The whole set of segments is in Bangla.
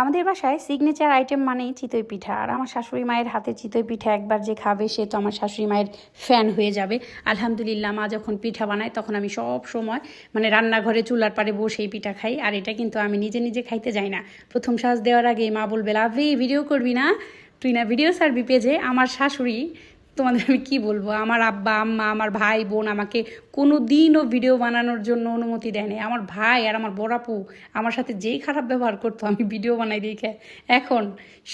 আমাদের বাসায় সিগনেচার আইটেম মানেই চিতই পিঠা। আর আমার শাশুড়ি মায়ের হাতে চিতই পিঠা একবার যে খাবে সে তো আমার শাশুড়ি মায়ের ফ্যান হয়ে যাবে। আলহামদুলিল্লাহ, মা যখন পিঠা বানায় তখন আমি সব সময় রান্নাঘরে চুলার পাড়ে বসেই পিঠা খাই। আর এটা কিন্তু আমি নিজে নিজে খাইতে যাই না। প্রথম সাজ দেওয়ার আগে মা বলবে, লাভলি ভিডিও করবি না, তুই না ভিডিও ছাড়বি পেজে। আমার শাশুড়ি, তোমাদের আমি কি বলবো, আমার আব্বা আম্মা আমার ভাই বোন আমাকে কোনো দিনও ভিডিও বানানোর জন্য অনুমতি দেয়নি। আমার ভাই আর আমার বড় আপু আমার সাথে যেই খারাপ ব্যবহার করতো আমি ভিডিও বানাই দেখে, এখন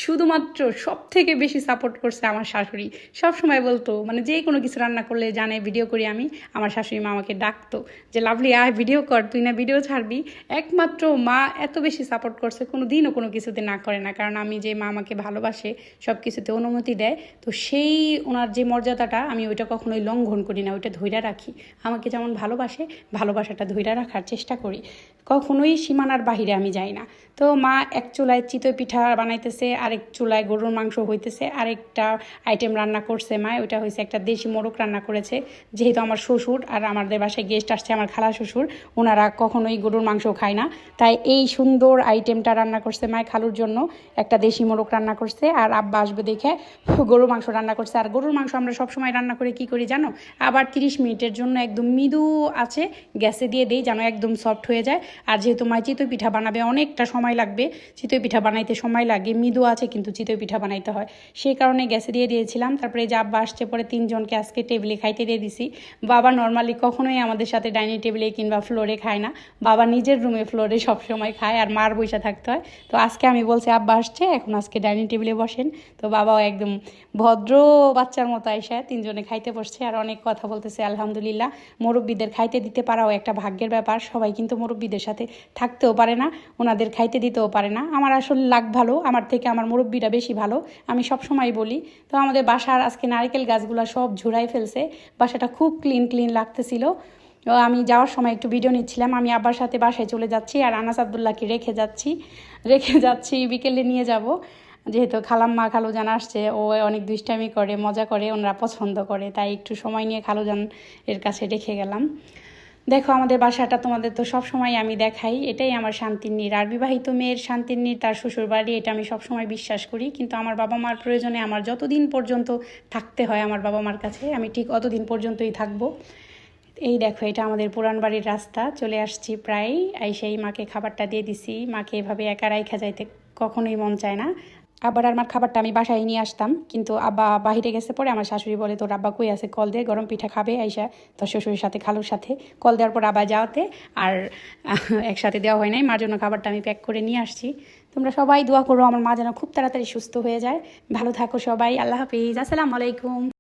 শুধুমাত্র সব থেকে বেশি সাপোর্ট করছে আমার শাশুড়ি। সব সময় বলতো, যে কোনো কিছু রান্না করলে জানে ভিডিও করি আমি, আমার শাশুড়ি মা আমাকে ডাকতো যে লাভলি আয় ভিডিও কর, তুই না ভিডিও ছাড়বি। একমাত্র মা এত বেশি সাপোর্ট করছে, কোনো দিনও কোনো কিছুতে না করে না। কারণ আমি যে মা আমাকে ভালোবাসে, সব কিছুতে অনুমতি দেয়, তো সেই ওনার যে মর্যাদাটা আমি ওইটা কখনোই লঙ্ঘন করি না, ওইটা ধইরা রাখি। আমাকে যেমন ভালোবাসে, ভালোবাসাটা ধইরা রাখার চেষ্টা করি, কখনোই সীমানার বাহিরে আমি যাই না। তো মা এক চুলায় চিতই পিঠা বানাইতেছে, আরেক চুলায় গরুর মাংস হইতেছে, আরেকটা আইটেম রান্না করছে মা, ওইটা হয়েছে একটা দেশি মোরগ রান্না করেছে। যেহেতু আমার শ্বশুর আর আমাদের বাসায় গেস্ট আসছে, আমার খালা শ্বশুর, ওনারা কখনোই গরুর মাংস খায় না, তাই এই সুন্দর আইটেমটা রান্না করছে মা খালুর জন্য। একটা দেশি মোরগ রান্না করছে, আর আব্বা আসবে দেখে গরুর মাংস রান্না করছে। আর গরুর মাংস আমরা সবসময় রান্না করে কি করি জানো, আবার 30 মিনিটের জন্য একদম মৃদু আছে গ্যাসে দিয়ে দিই, যেন একদম সফট হয়ে যায়। আর যেহেতু মা চিতই পিঠা বানাবে, অনেকটা সময় লাগবে, চিতই পিঠা বানাইতে সময় লাগে, মৃদু আছে কিন্তু চিতই পিঠা বানাইতে হয়, সেই কারণে গ্যাসে দিয়ে দিয়েছিলাম। তারপরে যে আব্বা আসছে, পরে 3 জনকে আজকে টেবিলে খাইতে দিয়ে দিছি। বাবা নর্মালি কখনোই আমাদের সাথে ডাইনিং টেবিলে কিংবা ফ্লোরে খায় না, বাবা নিজের রুমে ফ্লোরে সবসময় খায়, আর মার বইসা থাকতে হয়। তো আজকে আমি বলছি আব্বা আসছে, এখন আজকে ডাইনিং টেবিলে বসেন। তো বাবাও একদম ভদ্র বাচ্চার মতো আইসা 3 জনে খাইতে বসছে, আর অনেক কথা বলতেছে। আলহামদুলিল্লাহ, মুরব্বীদের খাইতে দিতে পারাও একটা ভাগ্যের ব্যাপার। সবাই কিন্তু মুরব্বীদের সাথে থাকতেও পারে না, ওনাদের খাইতে দিতেও পারে না। আমার আসলে লাগ ভালো, আমার থেকে আমার মুরব্বীরা বেশি ভালো, আমি সব সময় বলি। তো আমাদের বাসার আজকে নারকেল গাছগুলো সব ঝুরাই ফেলছে, বাসাটা খুব ক্লিন লাগতেছিল। আমি যাওয়ার সময় একটু ভিডিও নিচ্ছিলাম। আমি আব্বার সাথে বাসায় চলে যাচ্ছি, আর আনাস আব্দুল্লাহকে রেখে যাচ্ছি বিকেলে নিয়ে যাব। যেহেতু খালাম্মা খালুজান আসছে, ও অনেক দুষ্টামি করে, মজা করে, ওনারা পছন্দ করে, তাই একটু সময় নিয়ে খালুজান এর কাছে রেখে গেলাম। দেখো আমাদের বাসাটা তোমাদের তো সব সময় আমি দেখাই, এটাই আমার শান্তির নীড়। আর বিবাহিত মেয়ের শান্তির নীড় তার শ্বশুর বাড়ি, এটা আমি সবসময় বিশ্বাস করি। কিন্তু আমার বাবা মার প্রয়োজনে আমার যতদিন পর্যন্ত থাকতে হয় আমার বাবা মার কাছে, আমি ঠিক অতদিন পর্যন্তই থাকবো। এই দেখো, এটা আমাদের পুরান বাড়ির রাস্তা, চলে আসছি প্রায়। সেই মাকে খাবারটা দিয়ে দিছি। মাকে এভাবে একা রাইখা যাইতে কখনোই মন চায় না। আবার আমার খাবারটা আমি বাসায় নিয়ে আসতাম, কিন্তু আব্বা বাহিরে গেছে। পরে আমার শাশুড়ি বলে, তোর আব্বা কই আছে, কল দে, গরম পিঠা খাবে আইসা তোর শ্বশুরের সাথে খালুর সাথে। কল দেওয়ার পর আবার যাওয়াতে আর একসাথে দেওয়া হয় নাই। মার জন্য খাবারটা আমি প্যাক করে নিয়ে আসছি। তোমরা সবাই দোয়া করো আমার মা যেন খুব তাড়াতাড়ি সুস্থ হয়ে যায়। ভালো থাকো সবাই, আল্লাহ হাফিজ, আসসালামু আলাইকুম।